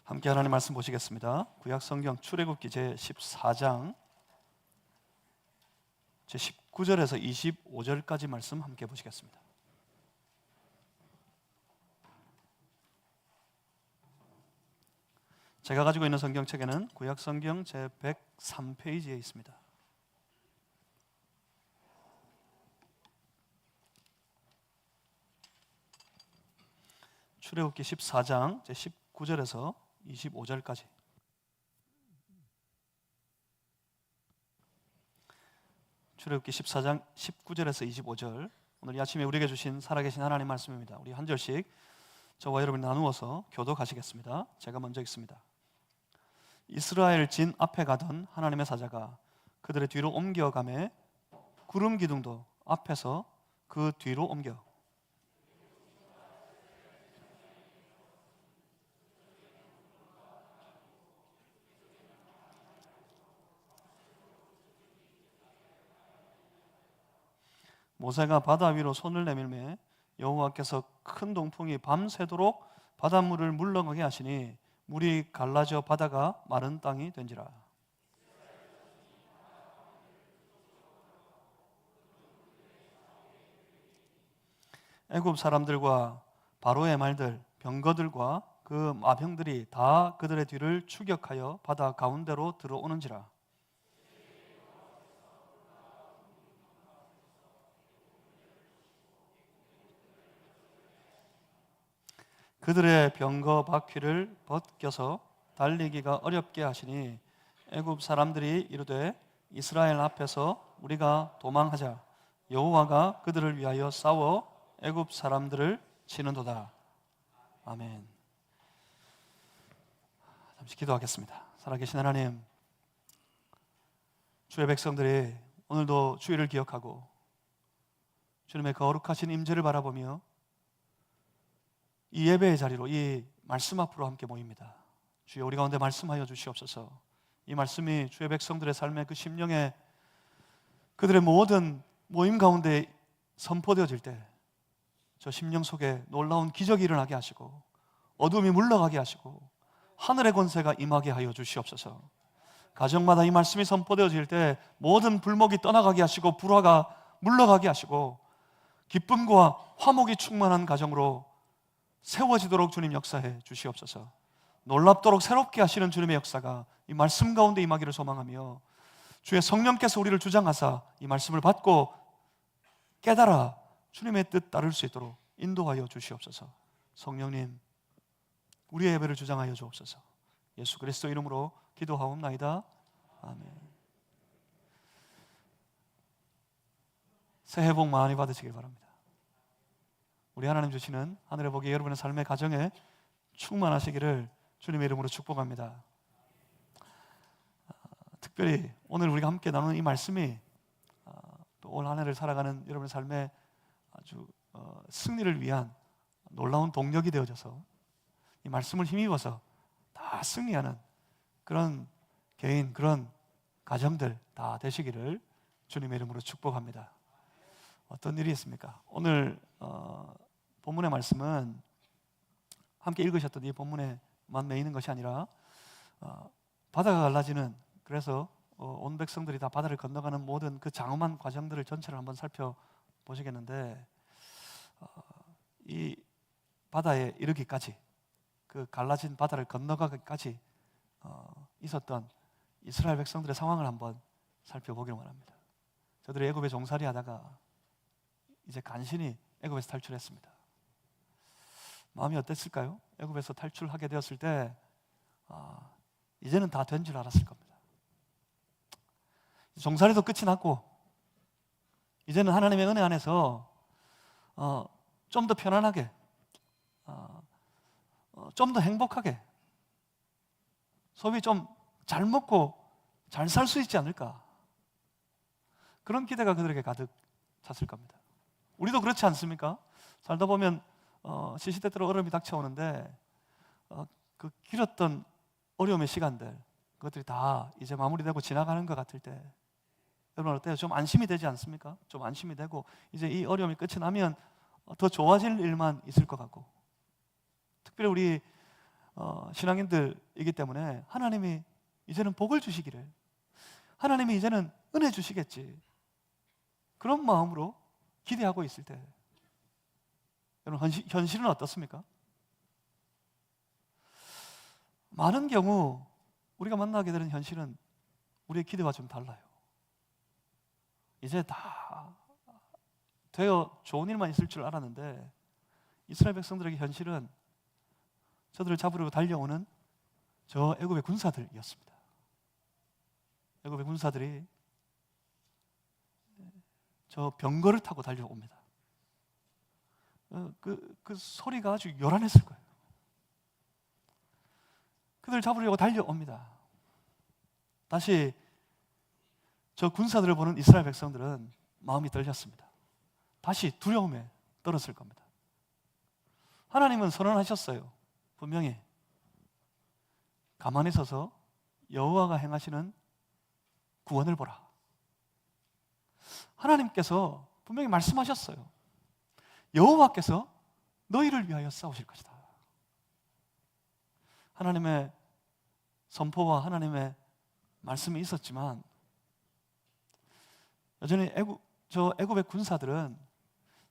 함께 하나님 말씀 보시겠습니다. 구약성경 출애굽기 제14장 제19절에서 25절까지 말씀 함께 보시겠습니다. 제가 가지고 있는 성경책에는 구약성경 제103페이지에 있습니다. 출애굽기 14장 제19절에서 25절까지. 출애굽기 14장 19절에서 25절, 오늘 이 아침에 우리에게 주신 살아계신 하나님 말씀입니다. 우리 한 절씩 저와 여러분이 나누어서 교독하시겠습니다. 제가 먼저 읽습니다. 이스라엘 진 앞에 가던 하나님의 사자가 그들의 뒤로 옮겨가매 구름 기둥도 앞에서 그 뒤로 옮겨 모세가 바다 위로 손을 내밀매 여호와께서 큰 동풍이 밤새도록 바닷물을 물러가게 하시니 물이 갈라져 바다가 마른 땅이 된지라. 애굽 사람들과 바로의 말들, 병거들과 그 마병들이 다 그들의 뒤를 추격하여 바다 가운데로 들어오는지라. 그들의 병거 바퀴를 벗겨서 달리기가 어렵게 하시니 애굽 사람들이 이르되 이스라엘 앞에서 우리가 도망하자. 여호와가 그들을 위하여 싸워 애굽 사람들을 치는도다. 아멘. 잠시 기도하겠습니다. 살아계신 하나님, 주의 백성들이 오늘도 주의를 기억하고 주님의 거룩하신 임재를 바라보며 이 예배의 자리로, 이 말씀 앞으로 함께 모입니다. 주여, 우리 가운데 말씀하여 주시옵소서. 이 말씀이 주의 백성들의 삶의 그 심령에, 그들의 모든 모임 가운데 선포되어질 때 저 심령 속에 놀라운 기적이 일어나게 하시고 어둠이 물러가게 하시고 하늘의 권세가 임하게 하여 주시옵소서. 가정마다 이 말씀이 선포되어질 때 모든 불목이 떠나가게 하시고 불화가 물러가게 하시고 기쁨과 화목이 충만한 가정으로 세워지도록 주님 역사해 주시옵소서. 놀랍도록 새롭게 하시는 주님의 역사가 이 말씀 가운데 임하기를 소망하며 주의 성령께서 우리를 주장하사 이 말씀을 받고 깨달아 주님의 뜻 따를 수 있도록 인도하여 주시옵소서. 성령님, 우리의 예배를 주장하여 주옵소서. 예수 그리스도 이름으로 기도하옵나이다. 아멘. 새해 복 많이 받으시길 바랍니다. 우리 하나님 주시는 하늘의 복이 여러분의 삶의 가정에 충만하시기를 주님의 이름으로 축복합니다. 특별히 오늘 우리가 함께 나누는 이 말씀이 또 올 한 해를 살아가는 여러분의 삶에 아주 승리를 위한 놀라운 동력이 되어져서 이 말씀을 힘입어서 다 승리하는 그런 개인, 그런 가정들 다 되시기를 주님의 이름으로 축복합니다. 어떤 일이 있습니까? 오늘 본문의 말씀은 함께 읽으셨던 이 본문에만 매이는 것이 아니라 바다가 갈라지는, 그래서 온 백성들이 다 바다를 건너가는 모든 그 장엄한 과정들을 전체를 한번 살펴보시겠는데, 이 바다에 이르기까지, 그 갈라진 바다를 건너가기까지 있었던 이스라엘 백성들의 상황을 한번 살펴보기를 원합니다. 저들이 애굽에 종살이 하다가 이제 간신히 애굽에서 탈출했습니다. 마음이 어땠을까요? 애굽에서 탈출하게 되었을 때 이제는 다 된 줄 알았을 겁니다. 종살이도 끝이 났고 이제는 하나님의 은혜 안에서 좀 더 편안하게, 좀 더 행복하게, 소위 좀 잘 먹고 잘 살 수 있지 않을까, 그런 기대가 그들에게 가득 찼을 겁니다. 우리도 그렇지 않습니까? 살다 보면 시시때때로 어려움이 닥쳐오는데 그 길었던 어려움의 시간들, 그것들이 다 이제 마무리되고 지나가는 것 같을 때 여러분 어때요? 좀 안심이 되지 않습니까? 좀 안심이 되고 이제 이 어려움이 끝이 나면 더 좋아질 일만 있을 것 같고, 특별히 우리 신앙인들이기 때문에 하나님이 이제는 복을 주시기를, 하나님이 이제는 은혜 주시겠지, 그런 마음으로 기대하고 있을 때, 여러분 현실은 어떻습니까? 많은 경우 우리가 만나게 되는 현실은 우리의 기대와 좀 달라요. 이제 다 되어 좋은 일만 있을 줄 알았는데 이스라엘 백성들에게 현실은 저들을 잡으려고 달려오는 저 애굽의 군사들이었습니다. 애굽의 군사들이 저 병거를 타고 달려옵니다. 그 소리가 아주 요란했을 거예요. 그들 잡으려고 달려옵니다. 다시 저 군사들을 보는 이스라엘 백성들은 마음이 떨렸습니다. 다시 두려움에 떨었을 겁니다. 하나님은 선언하셨어요. 분명히 가만히 서서 여호와가 행하시는 구원을 보라. 하나님께서 분명히 말씀하셨어요. 여호와께서 너희를 위하여 싸우실 것이다. 하나님의 선포와 하나님의 말씀이 있었지만 여전히 애굽의 군사들은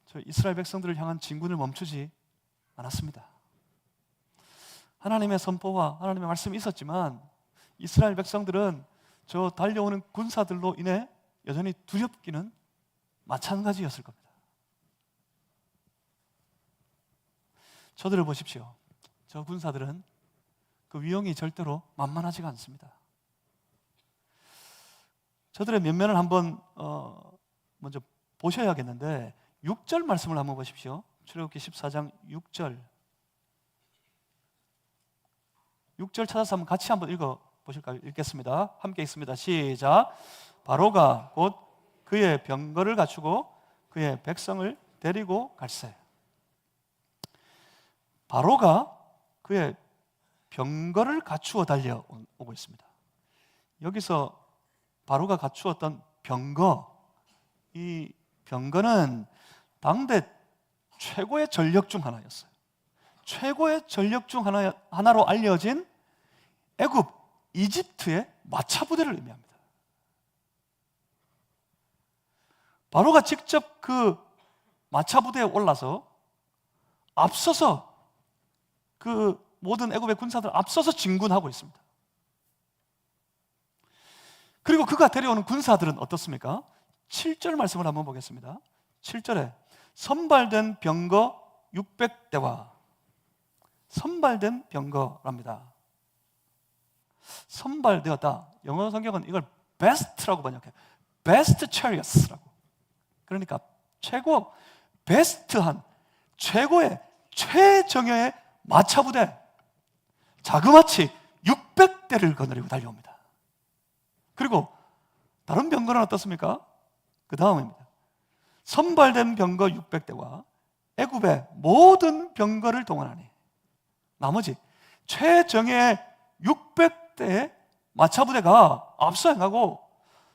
저 이스라엘 백성들을 향한 진군을 멈추지 않았습니다. 하나님의 선포와 하나님의 말씀이 있었지만 이스라엘 백성들은 저 달려오는 군사들로 인해 여전히 두렵기는 마찬가지였을 겁니다. 저들을 보십시오. 저 군사들은 그 위용이 절대로 만만하지가 않습니다. 저들의 면면을 한번 먼저 보셔야겠는데 6절 말씀을 한번 보십시오. 출애굽기 14장 6절 6절 찾아서 한번 같이 한번 읽어보실까요? 읽겠습니다. 함께 읽습니다. 시작. 바로가 곧 그의 병거를 갖추고 그의 백성을 데리고 갈세. 바로가 그의 병거를 갖추어 달려오고 있습니다. 여기서 바로가 갖추었던 병거, 이 병거는 당대 최고의 전력 중 하나였어요. 최고의 전력 중 하나로 알려진 애굽, 이집트의 마차 부대를 의미합니다. 바로가 직접 그 마차 부대에 올라서 앞서서 그 모든 애굽의 군사들 앞서서 진군하고 있습니다. 그리고 그가 데려오는 군사들은 어떻습니까? 7절 말씀을 한번 보겠습니다. 7절에 선발된 병거 600대와 선발된 병거랍니다. 선발되었다. 영어 성경은 이걸 best라고 번역해요. best chariots라고. 그러니까 최고, 베스트한 최고의 최정예의 마차 부대, 자그마치 600대를 거느리고 달려옵니다. 그리고 다른 병거는 어떻습니까? 그 다음입니다. 선발된 병거 600대와 애굽의 모든 병거를 동원하니 나머지 최정예의 600대의 마차 부대가 앞서 행하고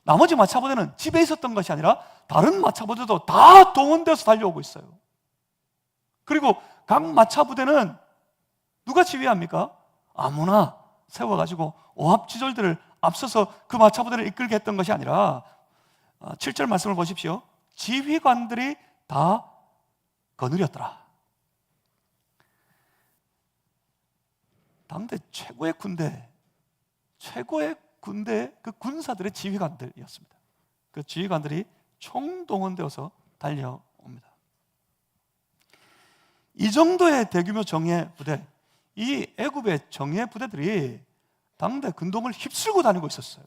나머지 마차 부대는 집에 있었던 것이 아니라 다른 마차 부대도 다 동원돼서 달려오고 있어요. 그리고 각 마차 부대는 누가 지휘합니까? 아무나 세워가지고 오합지졸들을 앞서서 그 마차 부대를 이끌게 했던 것이 아니라 7절 말씀을 보십시오. 지휘관들이 다 거느렸더라. 당대 최고의 군대 그 군사들의 지휘관들이었습니다. 그 지휘관들이 총동원되어서 달려옵니다. 이 정도의 대규모 정예 부대, 이 애굽의 정예 부대들이 당대 근동을 휩쓸고 다니고 있었어요.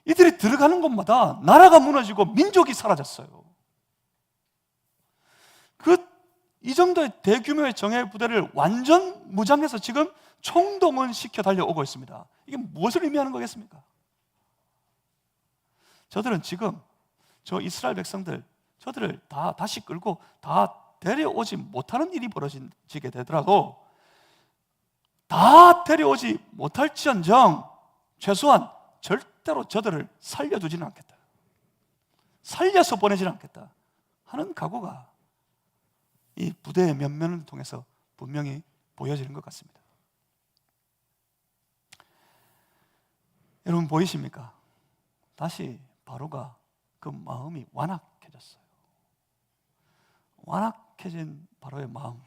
이들이 들어가는 곳마다 나라가 무너지고 민족이 사라졌어요. 이 정도의 대규모의 정예 부대를 완전 무장해서 지금 총동원시켜 달려오고 있습니다. 이게 무엇을 의미하는 거겠습니까? 저들은 지금 저 이스라엘 백성들, 저들을 다 다시 끌고 다 데려오지 못하는 일이 벌어지게 되더라도 다 데려오지 못할지언정 최소한 절대로 저들을 살려두지는 않겠다, 살려서 보내지는 않겠다 하는 각오가 이 부대의 면면을 통해서 분명히 보여지는 것 같습니다. 여러분 보이십니까? 다시 바로가 그 마음이 완악해졌어요. 완악해진 바로의 마음,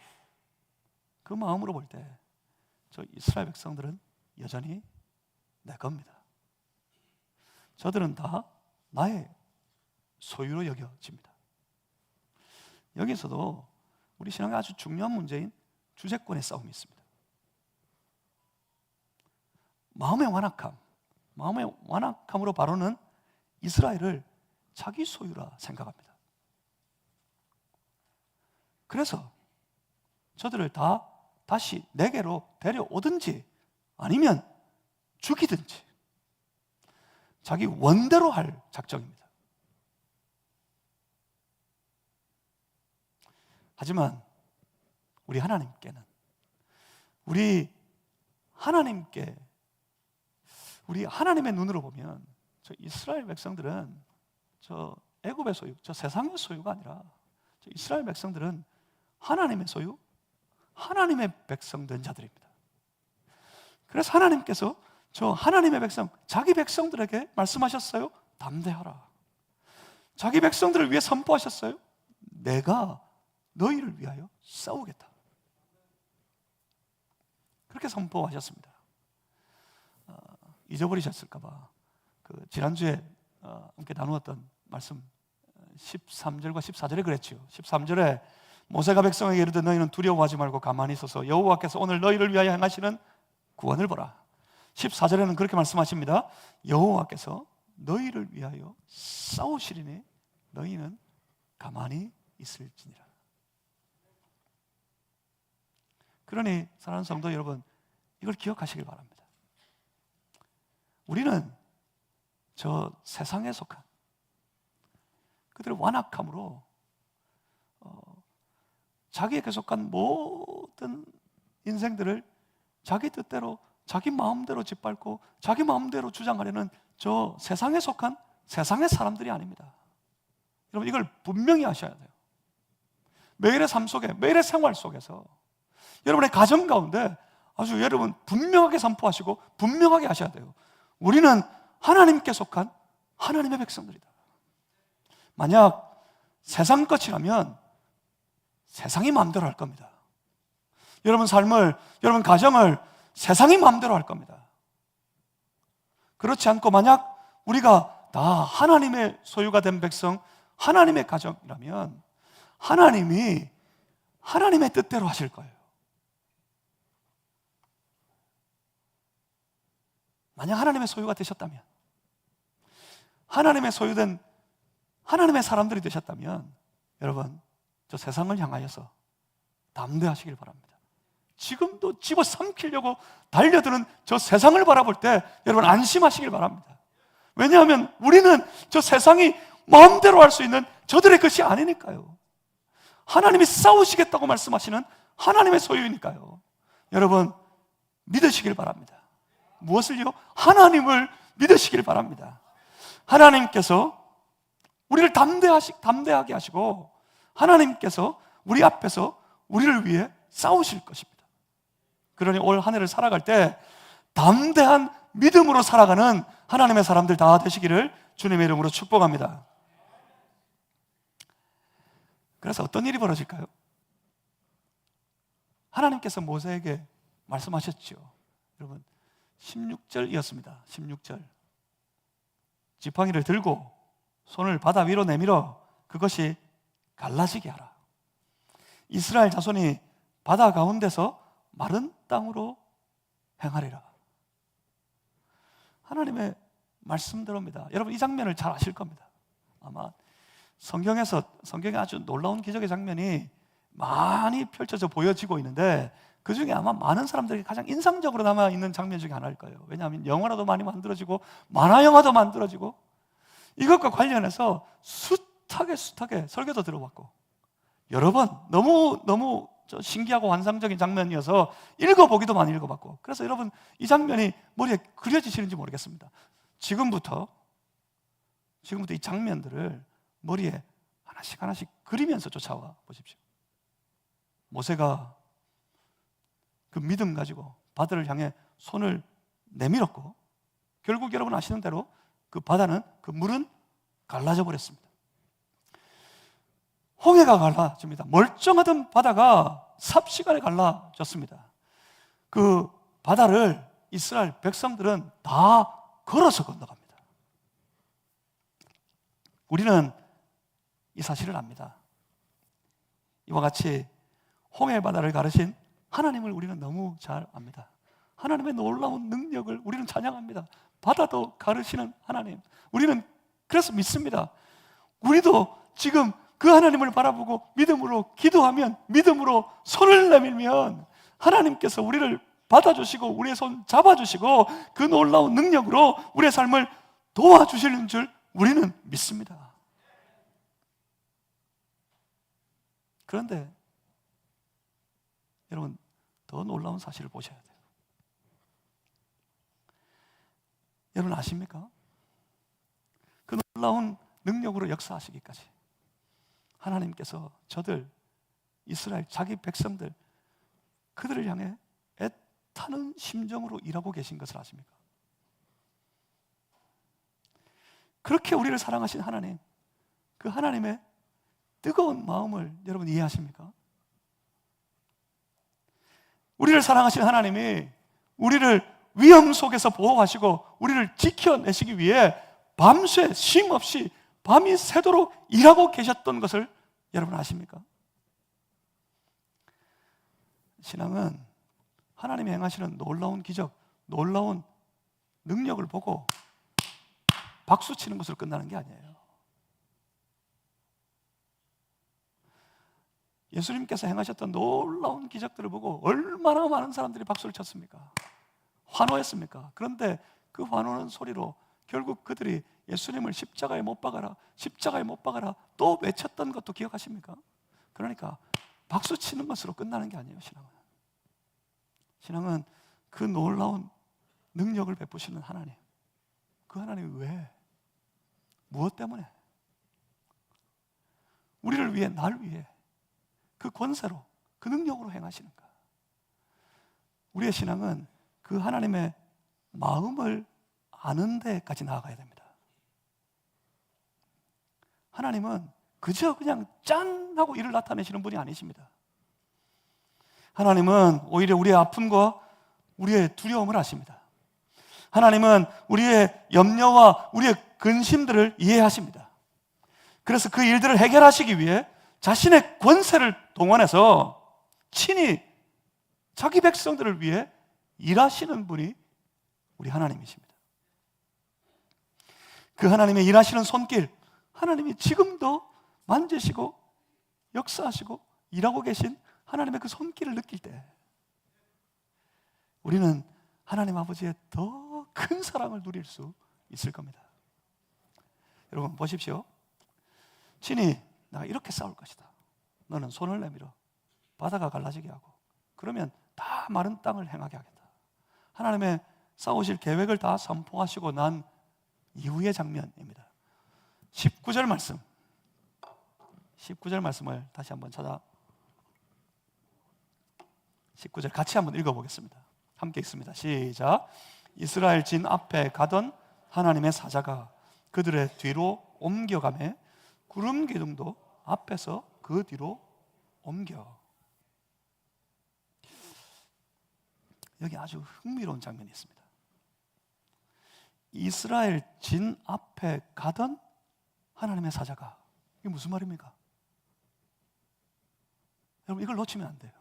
그 마음으로 볼 때 저 이스라엘 백성들은 여전히 내 겁니다. 저들은 다 나의 소유로 여겨집니다. 여기서도 우리 신앙의 아주 중요한 문제인 주재권의 싸움이 있습니다. 마음의 완악함으로 바로는 이스라엘을 자기 소유라 생각합니다. 그래서 저들을 다시 내게로 데려오든지 아니면 죽이든지 자기 원대로 할 작정입니다. 하지만 우리 하나님의 눈으로 보면 저 이스라엘 백성들은 저 애굽의 소유, 저 세상의 소유가 아니라 저 이스라엘 백성들은 하나님의 소유, 하나님의 백성 된 자들입니다. 그래서 하나님께서 저 하나님의 백성, 자기 백성들에게 말씀하셨어요. 담대하라. 자기 백성들을 위해 선포하셨어요. 내가 너희를 위하여 싸우겠다. 그렇게 선포하셨습니다. 잊어버리셨을까봐 지난주에 함께 나누었던 말씀 13절과 14절에 그랬죠. 13절에 모세가 백성에게 이르되 너희는 두려워하지 말고 가만히 있어서 여호와께서 오늘 너희를 위하여 행하시는 구원을 보라. 14절에는 그렇게 말씀하십니다. 여호와께서 너희를 위하여 싸우시리니 너희는 가만히 있을지니라. 그러니 사랑하는 성도 여러분, 이걸 기억하시길 바랍니다. 우리는 저 세상에 속한 그들의 완악함으로 자기에게 속한 모든 인생들을 자기 뜻대로, 자기 마음대로 짓밟고 자기 마음대로 주장하려는 저 세상에 속한 세상의 사람들이 아닙니다. 여러분, 이걸 분명히 아셔야 돼요. 매일의 삶 속에, 매일의 생활 속에서, 여러분의 가정 가운데 아주 여러분 분명하게 선포하시고 분명하게 하셔야 돼요. 우리는 하나님께 속한 하나님의 백성들이다. 만약 세상 것이라면 세상이 마음대로 할 겁니다. 여러분 삶을, 여러분 가정을 세상이 마음대로 할 겁니다. 그렇지 않고 만약 우리가 다 하나님의 소유가 된 백성, 하나님의 가정이라면 하나님이 하나님의 뜻대로 하실 거예요. 만약 하나님의 소유가 되셨다면, 하나님의 소유된 하나님의 사람들이 되셨다면, 여러분 저 세상을 향하여서 담대하시길 바랍니다. 지금도 집어삼키려고 달려드는 저 세상을 바라볼 때 여러분 안심하시길 바랍니다. 왜냐하면 우리는 저 세상이 마음대로 할 수 있는 저들의 것이 아니니까요. 하나님이 싸우시겠다고 말씀하시는 하나님의 소유이니까요. 여러분 믿으시길 바랍니다. 무엇을요? 하나님을 믿으시길 바랍니다. 하나님께서 우리를 담대하게 하시고 하나님께서 우리 앞에서 우리를 위해 싸우실 것입니다. 그러니 올 한 해를 살아갈 때 담대한 믿음으로 살아가는 하나님의 사람들 다 되시기를 주님의 이름으로 축복합니다. 그래서 어떤 일이 벌어질까요? 하나님께서 모세에게 말씀하셨죠. 여러분 16절이었습니다. 16절. 지팡이를 들고 손을 바다 위로 내밀어 그것이 갈라지게 하라. 이스라엘 자손이 바다 가운데서 마른 땅으로 행하리라. 하나님의 말씀대로입니다. 여러분 이 장면을 잘 아실 겁니다. 아마 성경에 아주 놀라운 기적의 장면이 많이 펼쳐져 보여지고 있는데 그 중에 아마 많은 사람들이 가장 인상적으로 남아있는 장면 중에 하나일 거예요. 왜냐하면 영화라도 많이 만들어지고 만화 영화도 만들어지고 이것과 관련해서 숱하게 설교도 들어봤고 여러 번 너무 신기하고 환상적인 장면이어서 읽어보기도 많이 읽어봤고, 그래서 여러분 이 장면이 머리에 그려지시는지 모르겠습니다. 지금부터 이 장면들을 머리에 하나씩 그리면서 쫓아와 보십시오. 모세가 그 믿음 가지고 바다를 향해 손을 내밀었고 결국 여러분 아시는 대로 그 바다는, 그 물은 갈라져 버렸습니다. 홍해가 갈라집니다. 멀쩡하던 바다가 삽시간에 갈라졌습니다. 그 바다를 이스라엘 백성들은 다 걸어서 건너갑니다. 우리는 이 사실을 압니다. 이와 같이 홍해 바다를 가르신 하나님을 우리는 너무 잘 압니다. 하나님의 놀라운 능력을 우리는 찬양합니다. 바다도 가르시는 하나님, 우리는 그래서 믿습니다. 우리도 지금 그 하나님을 바라보고 믿음으로 기도하면, 믿음으로 손을 내밀면 하나님께서 우리를 받아주시고 우리의 손 잡아주시고 그 놀라운 능력으로 우리의 삶을 도와주시는 줄 우리는 믿습니다. 그런데 여러분, 더 놀라운 사실을 보셔야 돼요. 여러분 아십니까? 그 놀라운 능력으로 역사하시기까지 하나님께서 저들, 이스라엘 자기 백성들, 그들을 향해 애타는 심정으로 일하고 계신 것을 아십니까? 그렇게 우리를 사랑하신 하나님, 그 하나님의 뜨거운 마음을 여러분 이해하십니까? 우리를 사랑하신 하나님이 우리를 위험 속에서 보호하시고 우리를 지켜내시기 위해 밤새 쉼 없이 밤이 새도록 일하고 계셨던 것을 여러분 아십니까? 신앙은 하나님이 행하시는 놀라운 기적, 놀라운 능력을 보고 박수 치는 것으로 끝나는 게 아니에요. 예수님께서 행하셨던 놀라운 기적들을 보고 얼마나 많은 사람들이 박수를 쳤습니까? 환호했습니까? 그런데 그 환호는 소리로 결국 그들이 예수님을 십자가에 못 박아라, 십자가에 못 박아라 또 외쳤던 것도 기억하십니까? 그러니까 박수 치는 것으로 끝나는 게 아니에요. 신앙은 그 놀라운 능력을 베푸시는 하나님, 그 하나님이 왜, 무엇 때문에 우리를 위해, 날 위해 그 권세로, 그 능력으로 행하시는가? 우리의 신앙은 그 하나님의 마음을 아는 데까지 나아가야 됩니다. 하나님은 그저 그냥 짠 하고 일을 나타내시는 분이 아니십니다. 하나님은 오히려 우리의 아픔과 우리의 두려움을 아십니다. 하나님은 우리의 염려와 우리의 근심들을 이해하십니다. 그래서 그 일들을 해결하시기 위해 자신의 권세를 동원해서 친히 자기 백성들을 위해 일하시는 분이 우리 하나님이십니다. 그 하나님의 일하시는 손길, 하나님이 지금도 만지시고 역사하시고 일하고 계신 하나님의 그 손길을 느낄 때 우리는 하나님 아버지의 더 큰 사랑을 누릴 수 있을 겁니다. 여러분 보십시오. 친히 내가 이렇게 싸울 것이다. 너는 손을 내밀어 바다가 갈라지게 하고 그러면 다 마른 땅을 행하게 하겠다. 하나님의 싸우실 계획을 다 선포하시고 난 이후의 장면입니다. 19절 말씀, 19절 말씀을 다시 한번 19절 같이 한번 읽어보겠습니다. 함께 읽습니다. 시작. 이스라엘 진 앞에 가던 하나님의 사자가 그들의 뒤로 옮겨가매 구름 기둥도 앞에서 그 뒤로 옮겨. 여기 아주 흥미로운 장면이 있습니다. 이스라엘 진 앞에 가던 하나님의 사자가, 이게 무슨 말입니까? 여러분 이걸 놓치면 안 돼요.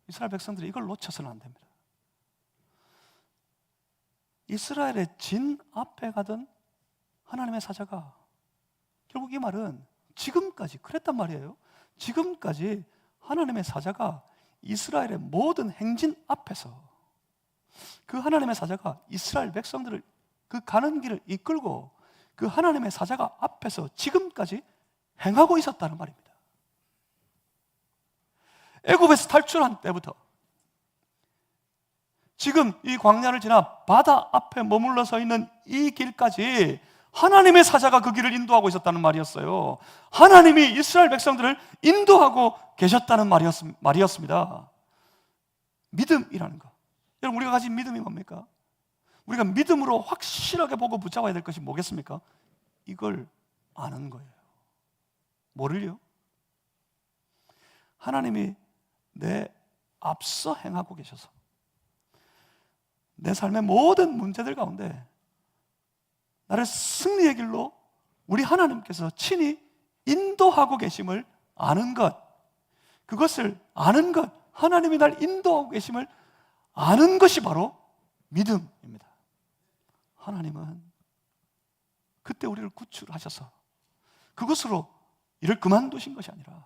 이스라엘 백성들이 이걸 놓쳐서는 안 됩니다. 이스라엘의 진 앞에 가던 하나님의 사자가, 결국 이 말은 지금까지 그랬단 말이에요. 지금까지 하나님의 사자가 이스라엘의 모든 행진 앞에서 그 하나님의 사자가 이스라엘 백성들을 그 가는 길을 이끌고 그 하나님의 사자가 앞에서 지금까지 행하고 있었다는 말입니다. 애굽에서 탈출한 때부터 지금 이 광야를 지나 바다 앞에 머물러 서 있는 이 길까지 하나님의 사자가 그 길을 인도하고 있었다는 말이었어요. 하나님이 이스라엘 백성들을 인도하고 계셨다는 말이었습니다. 믿음이라는 거. 여러분 우리가 가진 믿음이 뭡니까? 우리가 믿음으로 확실하게 보고 붙잡아야 될 것이 뭐겠습니까? 이걸 아는 거예요. 뭐를요? 하나님이 내 앞서 행하고 계셔서 내 삶의 모든 문제들 가운데 나를 승리의 길로 우리 하나님께서 친히 인도하고 계심을 아는 것, 그것을 아는 것, 하나님이 날 인도하고 계심을 아는 것이 바로 믿음입니다. 하나님은 그때 우리를 구출하셔서 그것으로 일을 그만두신 것이 아니라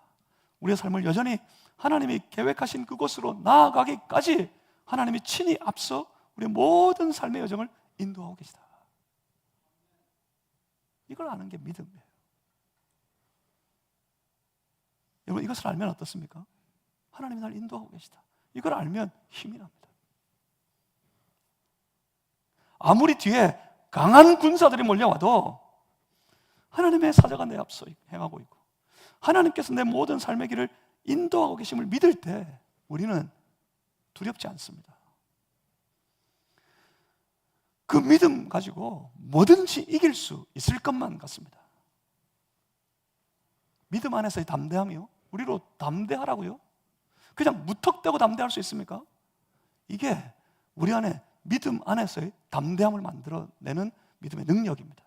우리의 삶을 여전히 하나님이 계획하신 그곳으로 나아가기까지 하나님이 친히 앞서 우리의 모든 삶의 여정을 인도하고 계시다. 이걸 아는 게 믿음이에요. 여러분, 이것을 알면 어떻습니까? 하나님이 날 인도하고 계시다. 이걸 알면 힘이 납니다. 아무리 뒤에 강한 군사들이 몰려와도 하나님의 사자가 내 앞서 행하고 있고 하나님께서 내 모든 삶의 길을 인도하고 계심을 믿을 때 우리는 두렵지 않습니다. 그 믿음 가지고 뭐든지 이길 수 있을 것만 같습니다. 믿음 안에서의 담대함이요? 우리로 담대하라고요? 그냥 무턱대고 담대할 수 있습니까? 이게 우리 안에 믿음 안에서의 담대함을 만들어내는 믿음의 능력입니다.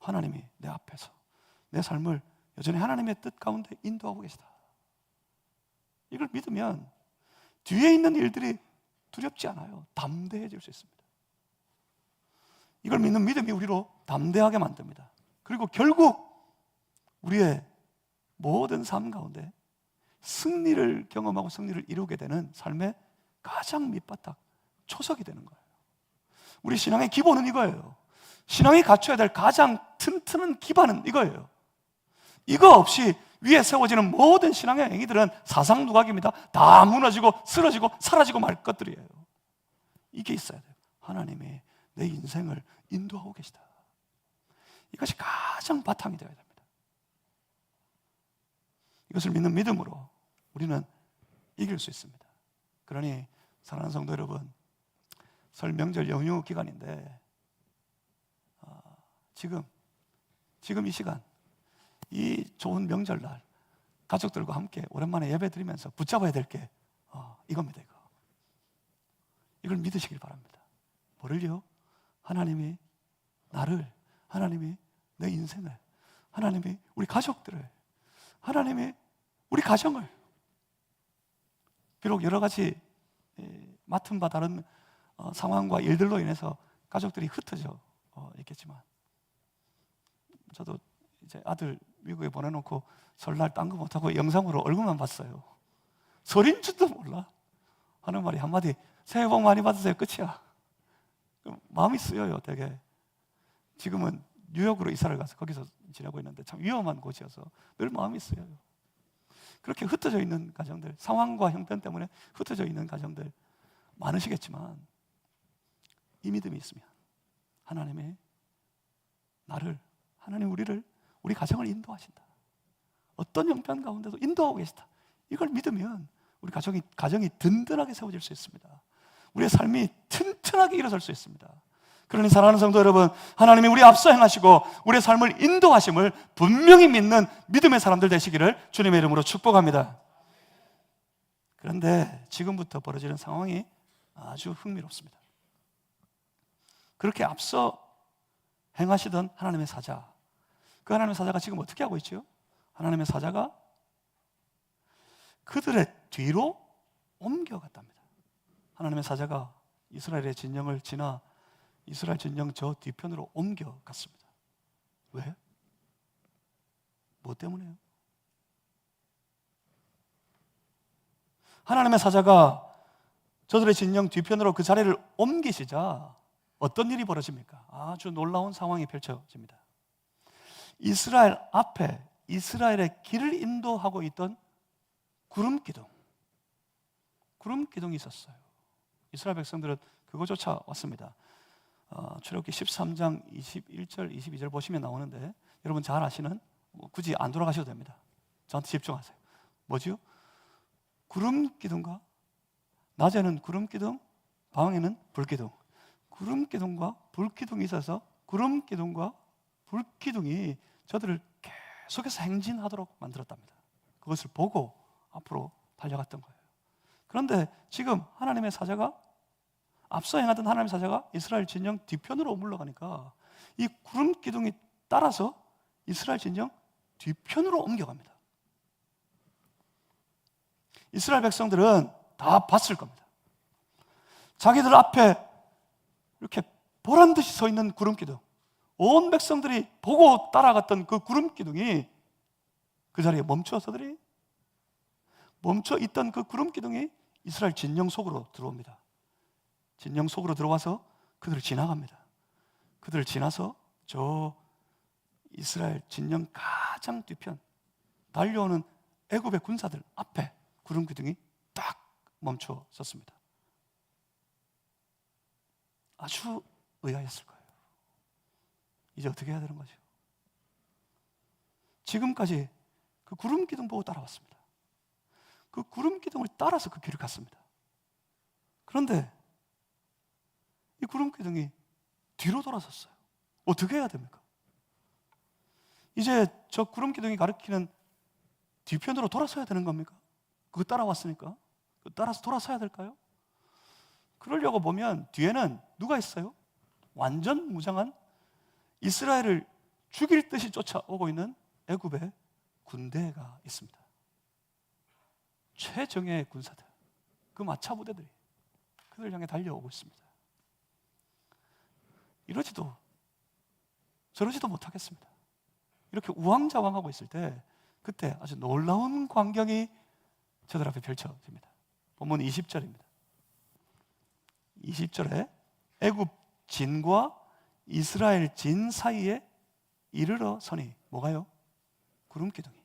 하나님이 내 앞에서 내 삶을 여전히 하나님의 뜻 가운데 인도하고 계시다. 이걸 믿으면 뒤에 있는 일들이 두렵지 않아요. 담대해질 수 있습니다. 이걸 믿는 믿음이 우리로 담대하게 만듭니다. 그리고 결국 우리의 모든 삶 가운데 승리를 경험하고 승리를 이루게 되는 삶의 가장 밑바닥, 초석이 되는 거예요. 우리 신앙의 기본은 이거예요. 신앙이 갖춰야 될 가장 튼튼한 기반은 이거예요. 이거 없이 위에 세워지는 모든 신앙의 행위들은 사상누각입니다. 다 무너지고 쓰러지고 사라지고 말 것들이에요. 이게 있어야 돼요. 하나님이 내 인생을 인도하고 계시다. 이것이 가장 바탕이 되어야 됩니다. 이것을 믿는 믿음으로 우리는 이길 수 있습니다. 그러니 사랑하는 성도 여러분, 설 명절 연휴 기간인데 지금 이 시간, 이 좋은 명절날 가족들과 함께 오랜만에 예배 드리면서 붙잡아야 될 게 이겁니다. 이걸 믿으시길 바랍니다. 뭐를요? 하나님이 나를, 하나님이 내 인생을, 하나님이 우리 가족들을, 하나님이 우리 가정을, 비록 여러 가지 맡은 바 다른 상황과 일들로 인해서 가족들이 흩어져 있겠지만, 저도 이제 아들 미국에 보내놓고 설날 딴 거 못하고 영상으로 얼굴만 봤어요. 설인 줄도 몰라 하는 말이 한마디, 새해 복 많이 받으세요, 끝이야. 마음이 쓰여요. 되게 지금은 뉴욕으로 이사를 가서 거기서 지내고 있는데 참 위험한 곳이어서 늘 마음이 쓰여요. 그렇게 흩어져 있는 가정들, 상황과 형편 때문에 흩어져 있는 가정들 많으시겠지만, 이 믿음이 있으면 하나님이 나를, 하나님 우리를, 우리 가정을 인도하신다. 어떤 형편 가운데도 인도하고 계시다. 이걸 믿으면 우리 가정이 든든하게 세워질 수 있습니다. 우리의 삶이 튼튼하게 일어설 수 있습니다. 그러니 사랑하는 성도 여러분, 하나님이 우리 앞서 행하시고 우리의 삶을 인도하심을 분명히 믿는 믿음의 사람들 되시기를 주님의 이름으로 축복합니다. 그런데 지금부터 벌어지는 상황이 아주 흥미롭습니다. 그렇게 앞서 행하시던 하나님의 사자, 그 하나님의 사자가 지금 어떻게 하고 있죠? 하나님의 사자가 그들의 뒤로 옮겨갔답니다. 하나님의 사자가 이스라엘의 진영을 지나 이스라엘 진영 저 뒤편으로 옮겨갔습니다. 왜? 뭐 때문에요? 하나님의 사자가 저들의 진영 뒤편으로 그 자리를 옮기시자 어떤 일이 벌어집니까? 아주 놀라운 상황이 펼쳐집니다. 이스라엘 앞에 이스라엘의 길을 인도하고 있던 구름 기둥이 있었어요. 이스라엘 백성들은 그거 쫓아왔습니다. 출애굽기 13장 21절, 22절 보시면 나오는데, 여러분 잘 아시는, 굳이 안 돌아가셔도 됩니다. 저한테 집중하세요. 뭐지요? 구름 기둥과, 낮에는 구름 기둥, 밤에는 불 기둥. 구름 기둥과 불 기둥이 있어서 구름 기둥과 불 기둥이 저들을 계속해서 행진하도록 만들었답니다. 그것을 보고 앞으로 달려갔던 거예요. 그런데 지금 하나님의 사자가, 앞서 행하던 하나님의 사자가 이스라엘 진영 뒤편으로 물러가니까 이 구름 기둥이 따라서 이스라엘 진영 뒤편으로 옮겨갑니다. 이스라엘 백성들은 다 봤을 겁니다. 자기들 앞에 이렇게 보란 듯이 서 있는 구름 기둥, 온 백성들이 보고 따라갔던 그 구름 기둥이 그 자리에 멈춰 있던 그 구름 기둥이 이스라엘 진영 속으로 들어옵니다. 진영 속으로 들어와서 그들을 지나갑니다. 그들을 지나서 저 이스라엘 진영 가장 뒤편 달려오는 애굽의 군사들 앞에 구름 기둥이 딱 멈춰 섰습니다. 아주 의아했을 거예요. 이제 어떻게 해야 되는 거죠? 지금까지 그 구름 기둥 보고 따라왔습니다. 그 구름 기둥을 따라서 그 길을 갔습니다. 그런데 이 구름 기둥이 뒤로 돌아섰어요. 어떻게 해야 됩니까? 이제 저 구름 기둥이 가리키는 뒤편으로 돌아서야 되는 겁니까? 그거 따라왔으니까 따라서 돌아서야 될까요? 그러려고 보면 뒤에는 누가 있어요? 완전 무장한 이스라엘을 죽일 듯이 쫓아오고 있는 애굽의 군대가 있습니다. 최정예의 군사들, 그 마차 부대들이 그들 향해 달려오고 있습니다. 이러지도 저러지도 못하겠습니다. 이렇게 우왕좌왕하고 있을 때 그때 아주 놀라운 광경이 저들 앞에 펼쳐집니다. 본문 20절입니다. 20절에 애굽 진과 이스라엘 진 사이에 이르러 서니 뭐가요? 구름기둥이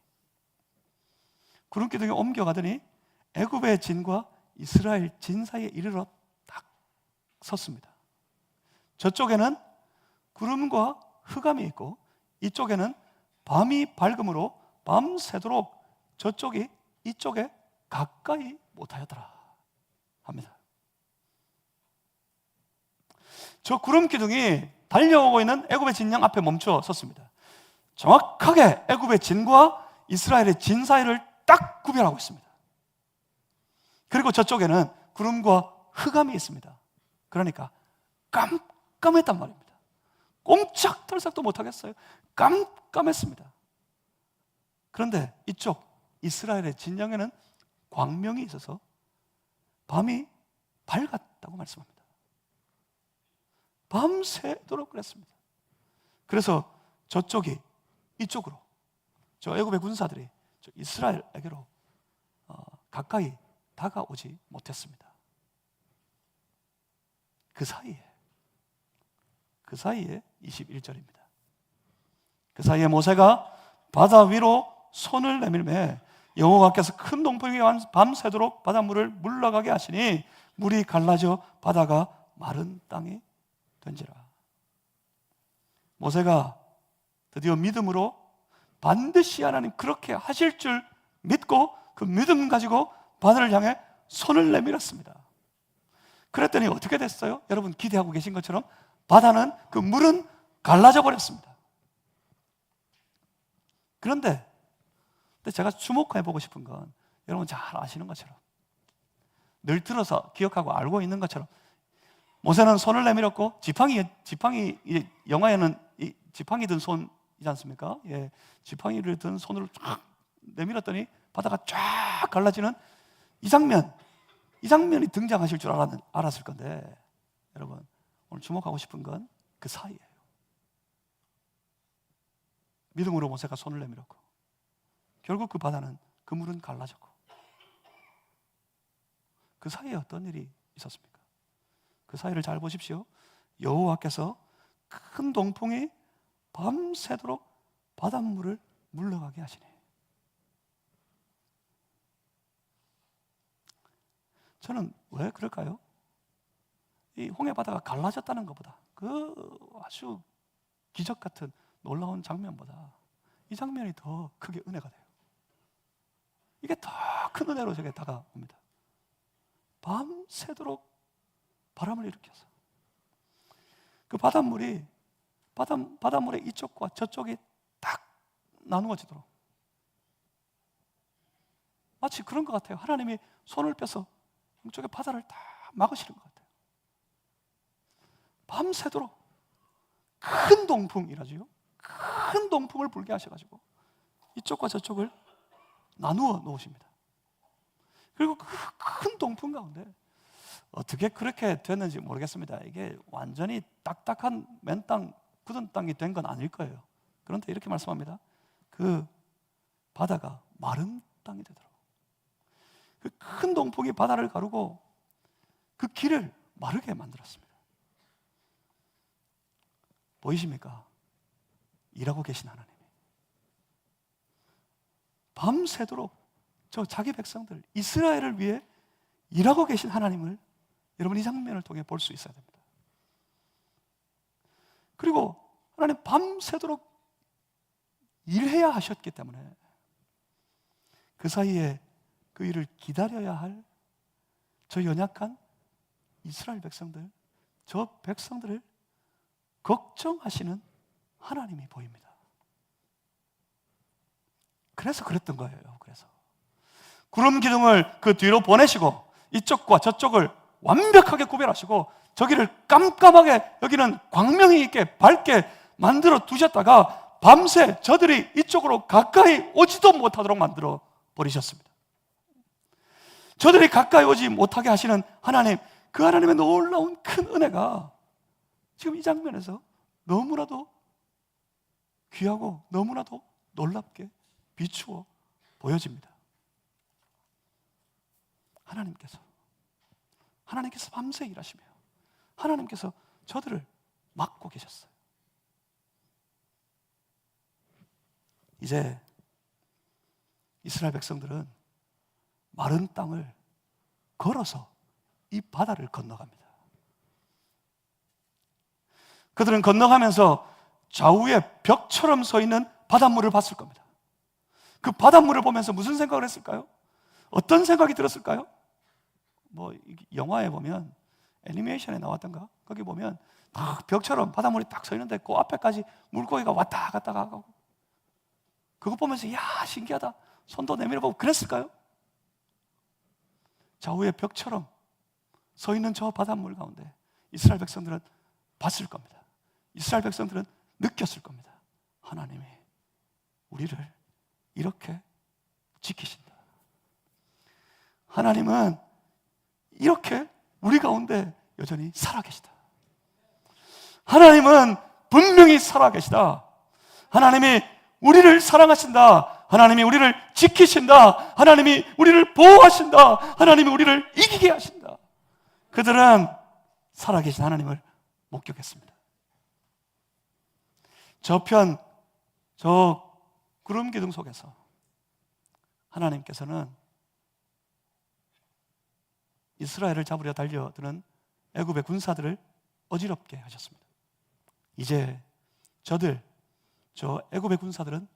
옮겨가더니 애굽의 진과 이스라엘 진 사이에 이르러 딱 섰습니다. 저쪽에는 구름과 흑암이 있고 이쪽에는 밤이 밝음으로 밤새도록 저쪽이 이쪽에 가까이 못하였더라 합니다. 저 구름 기둥이 달려오고 있는 애굽의 진영 앞에 멈춰 섰습니다. 정확하게 애굽의 진과 이스라엘의 진 사이를 딱 구별하고 있습니다. 그리고 저쪽에는 구름과 흑암이 있습니다. 그러니까 깜깜했단 말입니다. 꼼짝달싹도 못하겠어요. 깜깜했습니다. 그런데 이쪽 이스라엘의 진영에는 광명이 있어서 밤이 밝았다고 말씀합니다. 밤새도록 그랬습니다. 그래서 저쪽이 이쪽으로, 저 애굽의 군사들이 저 이스라엘에게로 가까이 다가오지 못했습니다. 그 사이에 21절입니다. 그 사이에 모세가 바다 위로 손을 내밀매 여호와께서 큰 동풍이 밤새도록 바닷물을 물러가게 하시니 물이 갈라져 바다가 마른 땅이 된지라. 모세가 드디어 믿음으로 반드시 하나님 그렇게 하실 줄 믿고 그 믿음 가지고 바다를 향해 손을 내밀었습니다. 그랬더니 어떻게 됐어요? 여러분 기대하고 계신 것처럼 바다는 그 물은 갈라져 버렸습니다. 그런데 제가 주목해 보고 싶은 건 여러분 잘 아시는 것처럼 늘 들어서 기억하고 알고 있는 것처럼 모세는 손을 내밀었고 지팡이 영화에는 이 지팡이 든 손이지 않습니까? 예, 지팡이를 든 손으로 쫙 내밀었더니 바다가 쫙 갈라지는 이 장면이 등장하실 줄 알았을 건데 여러분 오늘 주목하고 싶은 건 그 사이예요. 믿음으로 모세가 손을 내밀었고 결국 그 바다는 그 물은 갈라졌고 그 사이에 어떤 일이 있었습니까? 그 사이를 잘 보십시오. 여호와께서 큰 동풍이 밤새도록 바닷물을 물러가게 하시네. 저는 왜 그럴까요? 이 홍해 바다가 갈라졌다는 것보다 그 아주 기적 같은 놀라운 장면보다 이 장면이 더 크게 은혜가 돼요. 이게 더 큰 은혜로 제게 다가옵니다. 밤새도록 바람을 일으켜서 그 바닷물이 바닷물의 이쪽과 저쪽이 딱 나누어지도록, 마치 그런 것 같아요. 하나님이 손을 펴서 이쪽에 바다를 다 막으시는 것 같아요. 밤새도록 큰 동풍이라지요. 큰 동풍을 불게 하셔가지고 이쪽과 저쪽을 나누어 놓으십니다. 그리고 그 큰 동풍 가운데 어떻게 그렇게 됐는지 모르겠습니다. 이게 완전히 딱딱한 맨땅, 굳은 땅이 된 건 아닐 거예요. 그런데 이렇게 말씀합니다. 그 바다가 마른 땅이 되더라고요. 그 큰 동풍이 바다를 가르고 그 길을 마르게 만들었습니다. 보이십니까? 일하고 계신 하나님이 밤새도록 저 자기 백성들 이스라엘을 위해 일하고 계신 하나님을 여러분 이 장면을 통해 볼 수 있어야 됩니다. 그리고 하나님 밤새도록 일해야 하셨기 때문에 그 사이에 그 일을 기다려야 할 저 연약한 이스라엘 백성들, 저 백성들을 걱정하시는 하나님이 보입니다. 그래서 그랬던 거예요. 그래서 구름 기둥을 그 뒤로 보내시고 이쪽과 저쪽을 완벽하게 구별하시고 저기를 깜깜하게, 여기는 광명이 있게 밝게 만들어 두셨다가 밤새 저들이 이쪽으로 가까이 오지도 못하도록 만들어 버리셨습니다. 저들이 가까이 오지 못하게 하시는 하나님, 그 하나님의 놀라운 큰 은혜가 지금 이 장면에서 너무나도 귀하고 너무나도 놀랍게 비추어 보여집니다. 하나님께서 밤새 일하시며 하나님께서 저들을 막고 계셨어요. 이제 이스라엘 백성들은 마른 땅을 걸어서 이 바다를 건너갑니다. 그들은 건너가면서 좌우에 벽처럼 서 있는 바닷물을 봤을 겁니다. 그 바닷물을 보면서 무슨 생각을 했을까요? 어떤 생각이 들었을까요? 뭐 영화에 보면, 애니메이션에 나왔던가? 거기 보면 딱 벽처럼 바닷물이 딱 서 있는데 그 앞에까지 물고기가 왔다 갔다 가고, 그거 보면서 야 신기하다, 손도 내밀어 보고 그랬을까요? 좌우에 벽처럼 서 있는 저 바닷물 가운데 이스라엘 백성들은 봤을 겁니다. 이스라엘 백성들은 느꼈을 겁니다. 하나님이 우리를 이렇게 지키신다. 하나님은 이렇게 우리 가운데 여전히 살아계시다. 하나님은 분명히 살아계시다. 하나님이 우리를 사랑하신다. 하나님이 우리를 지키신다. 하나님이 우리를 보호하신다. 하나님이 우리를 이기게 하신다. 그들은 살아계신 하나님을 목격했습니다. 저 구름 기둥 속에서 하나님께서는 이스라엘을 잡으려 달려드는 애굽의 군사들을 어지럽게 하셨습니다. 이제 저 애굽의 군사들은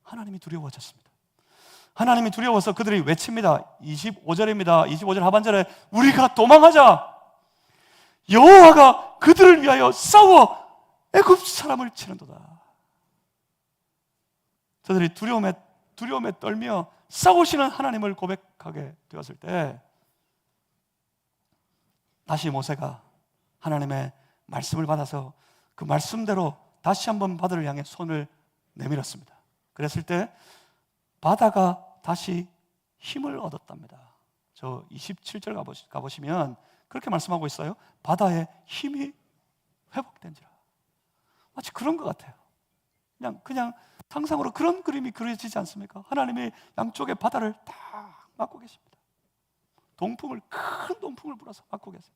하나님이 두려워졌습니다. 하나님이 두려워서 그들이 외칩니다. 25절입니다. 25절 하반절에 우리가 도망하자. 여호와가 그들을 위하여 싸워 애굽 사람을 치는도다. 저들이 두려움에 떨며 싸우시는 하나님을 고백하게 되었을 때 다시 모세가 하나님의 말씀을 받아서 그 말씀대로 다시 한번 바다를 향해 손을 내밀었습니다. 그랬을 때 바다가 다시 힘을 얻었답니다. 저 27절 가보시면 그렇게 말씀하고 있어요. 바다의 힘이 회복된지라. 마치 그런 것 같아요. 그냥 상상으로 그런 그림이 그려지지 않습니까? 하나님이 양쪽에 바다를 다 막고 계십니다. 큰 동풍을 불어서 막고 계세요.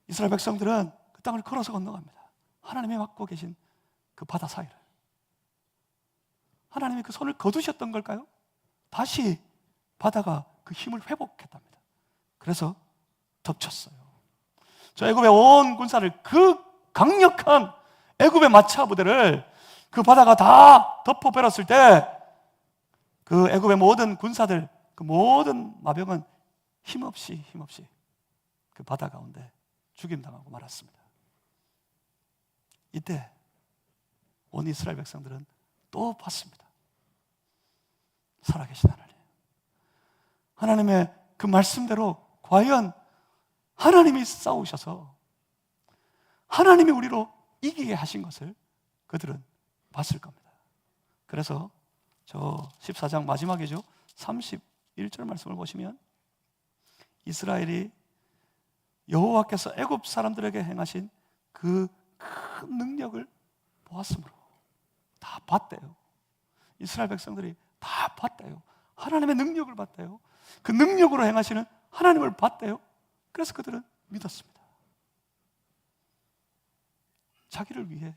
이스라엘 백성들은 그 땅을 걸어서 건너갑니다. 하나님이 막고 계신 그 바다 사이를. 하나님이 그 손을 거두셨던 걸까요? 다시 바다가 그 힘을 회복했답니다. 그래서 덮쳤어요. 저 애굽의 온 군사를, 그 강력한 애굽의 마차 부대를 그 바다가 다 덮어버렸을 때 그 애굽의 모든 군사들, 그 모든 마병은 힘없이 그 바다 가운데 죽임당하고 말았습니다. 이때 온 이스라엘 백성들은 또 봤습니다. 살아계신 하나님, 하나님의 그 말씀대로 과연 하나님이 싸우셔서 하나님이 우리로 이기게 하신 것을 그들은 봤을 겁니다. 그래서 저 14장 마지막이죠, 31절 말씀을 보시면 이스라엘이 여호와께서 애굽 사람들에게 행하신 그 큰 능력을 보았으므로, 다 봤대요. 이스라엘 백성들이 다 봤대요. 하나님의 능력을 봤대요. 그 능력으로 행하시는 하나님을 봤대요. 그래서 그들은 믿었습니다. 자기를 위해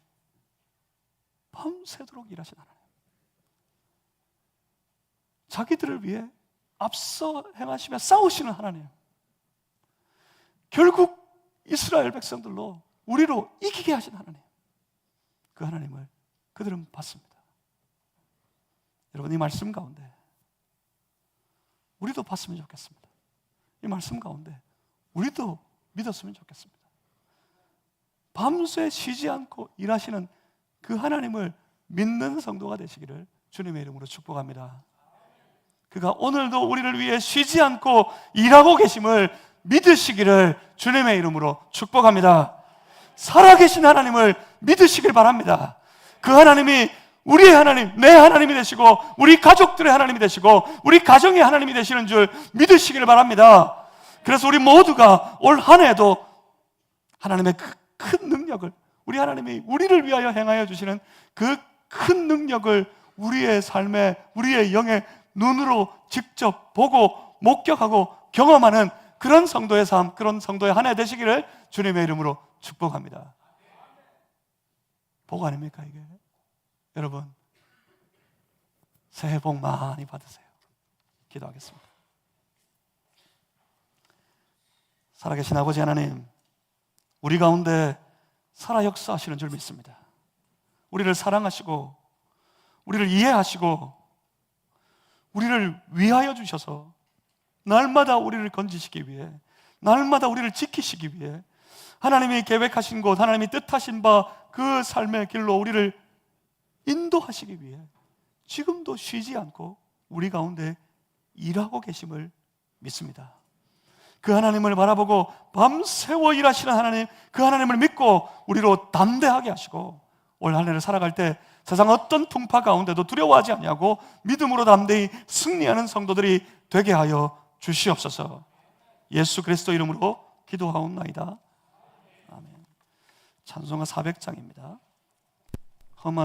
밤새도록 일하신 하나님, 자기들을 위해 앞서 행하시며 싸우시는 하나님, 결국 이스라엘 백성들로 우리로 이기게 하신 하나님, 그 하나님을 그들은 봤습니다. 여러분, 이 말씀 가운데 우리도 봤으면 좋겠습니다. 이 말씀 가운데 우리도 믿었으면 좋겠습니다. 밤새 쉬지 않고 일하시는 그 하나님을 믿는 성도가 되시기를 주님의 이름으로 축복합니다. 그가 오늘도 우리를 위해 쉬지 않고 일하고 계심을 믿으시기를 주님의 이름으로 축복합니다. 살아계신 하나님을 믿으시길 바랍니다. 그 하나님이 우리의 하나님, 내 하나님이 되시고 우리 가족들의 하나님이 되시고 우리 가정의 하나님이 되시는 줄 믿으시길 바랍니다. 그래서 우리 모두가 올 한 해도 하나님의 그 큰 능력을, 우리 하나님이 우리를 위하여 행하여 주시는 그 큰 능력을 우리의 삶에, 우리의 영의 눈으로 직접 보고 목격하고 경험하는 그런 성도의 삶, 그런 성도의 한 해 되시기를 주님의 이름으로 축복합니다. 복 아닙니까 이게? 여러분, 새해 복 많이 받으세요. 기도하겠습니다. 살아계신 아버지 하나님, 우리 가운데 살아 역사하시는 줄 믿습니다. 우리를 사랑하시고 우리를 이해하시고 우리를 위하여 주셔서 날마다 우리를 건지시기 위해, 날마다 우리를 지키시기 위해 하나님이 계획하신 곳, 하나님이 뜻하신 바 그 삶의 길로 우리를 인도하시기 위해 지금도 쉬지 않고 우리 가운데 일하고 계심을 믿습니다. 그 하나님을 바라보고 밤새워 일하시는 하나님, 그 하나님을 믿고 우리로 담대하게 하시고 올 한 해를 살아갈 때 세상 어떤 풍파 가운데도 두려워하지 아니하고 믿음으로 담대히 승리하는 성도들이 되게 하여 주시옵소서. 예수 그리스도 이름으로 기도하옵나이다. 아멘. 찬송가 400장입니다. 험한